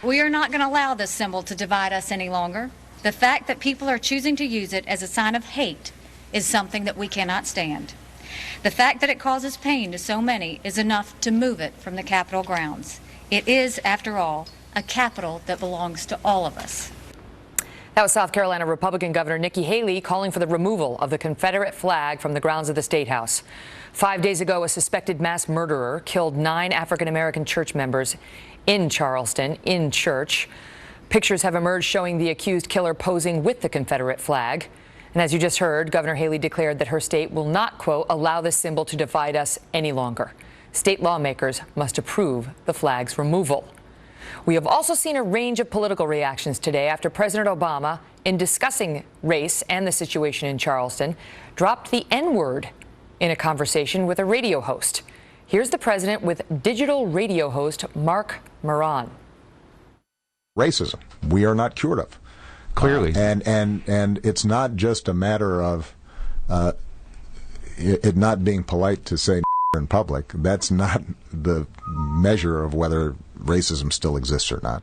We are not going to allow this symbol to divide us any longer. The fact that people are choosing to use it as a sign of hate is something that we cannot stand. The fact that it causes pain to so many is enough to move it from the Capitol grounds. It is, after all, a Capitol that belongs to all of us. That was South Carolina Republican Governor Nikki Haley calling for the removal of the Confederate flag from the grounds of the State House. 5 days ago, a suspected mass murderer killed 9 African-American church members in Charleston, in church. Pictures have emerged showing the accused killer posing with the Confederate flag. And as you just heard, Governor Haley declared that her state will not, quote, allow this symbol to divide us any longer. State lawmakers must approve the flag's removal. We have also seen a range of political reactions today after President Obama, in discussing race and the situation in Charleston, dropped the N-word in a conversation with a radio host. Here's the president with digital radio host Mark Moran. Racism, we are not cured of. Clearly. And it's not just a matter of it not being polite to say in public. That's not the measure of whether racism still exists or not.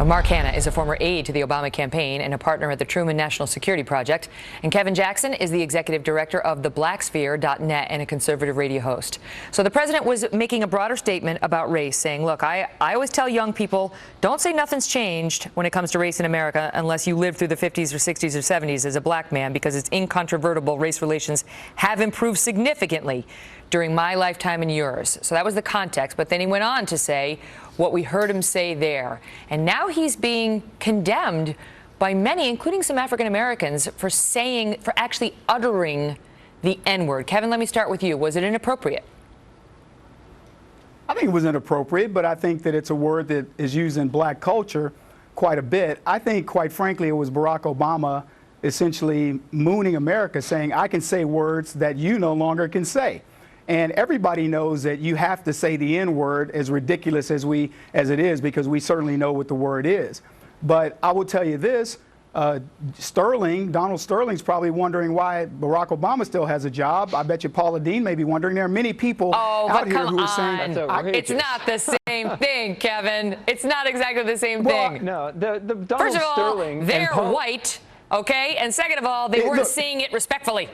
Mark Hanna is a former aide to the Obama campaign and a partner at the Truman National Security Project. And Kevin Jackson is the executive director of theblacksphere.net and a conservative radio host. So the president was making a broader statement about race, saying, look, I always tell young people, don't say nothing's changed when it comes to race in America unless you lived through the 50s or 60s or 70s as a black man, because it's incontrovertible. Race relations have improved significantly during my lifetime and yours. So that was the context. But then he went on to say what we heard him say there. And now he's being condemned by many, including some African Americans, for actually uttering the N-word. Kevin, let me start with you. Was it inappropriate? I think it was inappropriate, but I think that it's a word that is used in black culture quite a bit. I think, quite frankly, it was Barack Obama essentially mooning America, saying, I can say words that you no longer can say. And everybody knows that you have to say the N-word, as ridiculous as it is, because we certainly know what the word is. But I will tell you this, Donald Sterling's probably wondering why Barack Obama still has a job. I bet you Paula Deen may be wondering. There are many people out here who are saying it's not the same thing, Kevin. It's not exactly the same thing. No, the Donald First of all, Sterling they're white, okay? And second of all, they weren't saying it respectfully.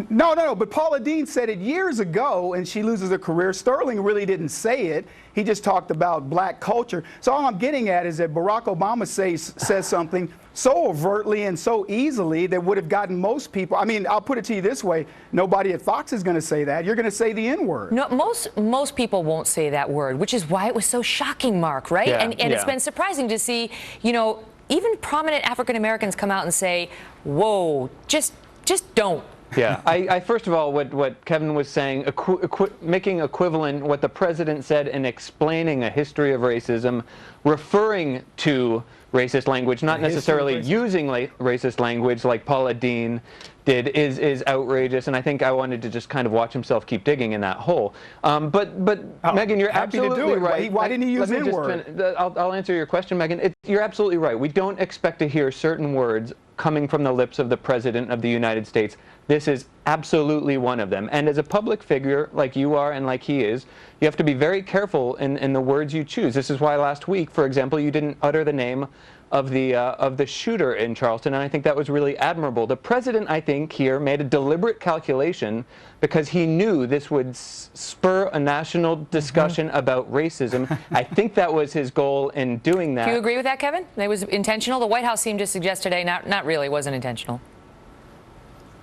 No, but Paula Deen said it years ago, and she loses her career. Sterling really didn't say it. He just talked about black culture. So all I'm getting at is that Barack Obama says something so overtly and so easily that would have gotten most people. I mean, I'll put it to you this way. Nobody at Fox is going to say that. You're going to say the N-word. No, most people won't say that word, which is why it was so shocking, Mark, right? Yeah, and it's been surprising to see, even prominent African Americans come out and say, whoa, just don't. Yeah, I first of all, what Kevin was saying, making equivalent what the president said in explaining a history of racism, referring to racist language, not necessarily using racist language like Paula Deen did, is outrageous. And I think I wanted to just kind of watch himself keep digging in that hole. But Megan, you're absolutely right. Why didn't he use N-word? I'll answer your question, Megan. You're absolutely right. We don't expect to hear certain words coming from the lips of the President of the United States. This is absolutely one of them. And as a public figure, like you are and like he is, you have to be very careful in the words you choose. This is why last week, for example, you didn't utter the name of the shooter in Charleston, and I think that was really admirable. The president, I think, here made a deliberate calculation because he knew this would spur a national discussion about racism. I think that was his goal in doing that. Do you agree with that, Kevin? It was intentional? The White House seemed to suggest today not really, it wasn't intentional.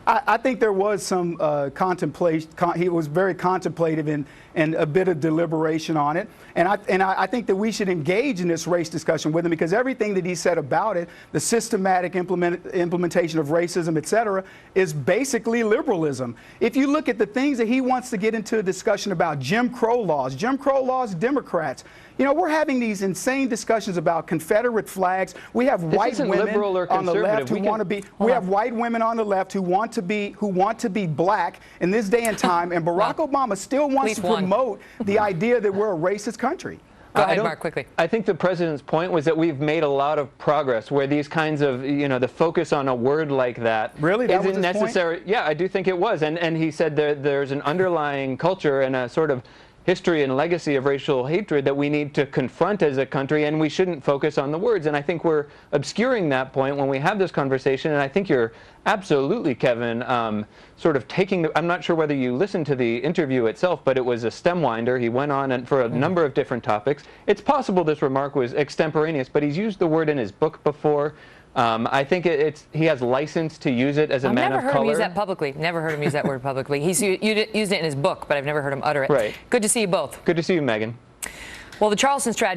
I think there was some contemplation. He was very contemplative and a bit of deliberation on it. And I think that we should engage in this race discussion with him, because everything that he said about it, the systematic implementation of racism, et cetera, is basically liberalism. If you look at the things that he wants to get into a discussion about, Jim Crow laws, Democrats. We're having these insane discussions about Confederate flags. We have white women on the left who want to be. We have white women on the left who want to be black in this day and time. And Barack Obama still wants to promote the idea that we're a racist country. Go ahead, Mark, quickly. I think the president's point was that we've made a lot of progress where these kinds of, the focus on a word like that isn't necessary. Yeah, I do think it was. And he said there's an underlying culture and a sort of history and legacy of racial hatred that we need to confront as a country, and we shouldn't focus on the words. And I think we're obscuring that point when we have this conversation, and I think you're absolutely, Kevin, sort of taking I'm not sure whether you listened to the interview itself, but it was a stem winder. He went on and for a number of different topics. It's possible this remark was extemporaneous, but he's used the word in his book before. I think he has license to use it as a man of color. I've never heard him use that publicly. Never heard him use that word publicly. He's used it in his book, but I've never heard him utter it. Right. Good to see you both. Good to see you, Megan. Well, the Charleston strategy